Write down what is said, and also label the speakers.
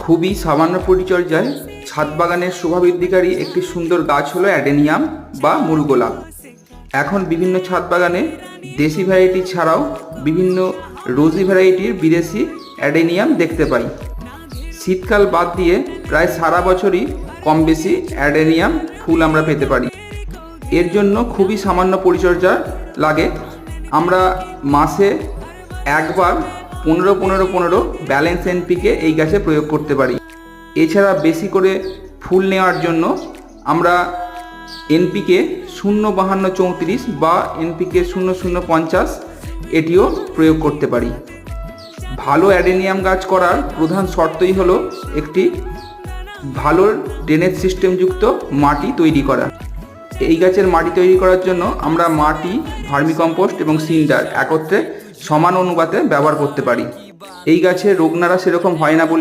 Speaker 1: খুবই সামান্য পরিচর্যায় ছাদ বাগানের শোভাবৃদ্ধিকারী একটি সুন্দর গাছ হলো অ্যাডেনিয়াম বা মুলগোলাপ। এখন বিভিন্ন ছাদ বাগানে দেশি ভ্যারাইটি ছাড়াও বিভিন্ন রোজি ভ্যারাইটির বিদেশি অ্যাডেনিয়াম দেখতে পাই। শীতকাল বাদ দিয়ে প্রায় সারা বছরই কম বেশি অ্যাডেনিয়াম ফুল আমরা পেতে পারি। এর জন্য খুবই সামান্য পরিচর্যা লাগে। আমরা মাসে একবার 15-15-15 ব্যালেন্স এনপিকে এই গাছে প্রয়োগ করতে পারি। এছাড়া বেশি করে ফুল নেওয়ার জন্য আমরা এনপিকে 0-52-34 বা এনপিকে 0-0-50 এটিও প্রয়োগ করতে পারি। ভালো অ্যাডেনিয়াম গাছ করার প্রধান শর্তই হলো একটি ভালো ড্রেনেজ সিস্টেমযুক্ত মাটি তৈরি করা। এই গাছের মাটি তৈরি করার জন্য আমরা মাটি, ভার্মিকম্পোস্ট এবং সিন্ডার একত্রে সমান অনুপাতে ব্যবহার করতে পারি। এই গাছে রোগনারা সেরকম হয় না বললে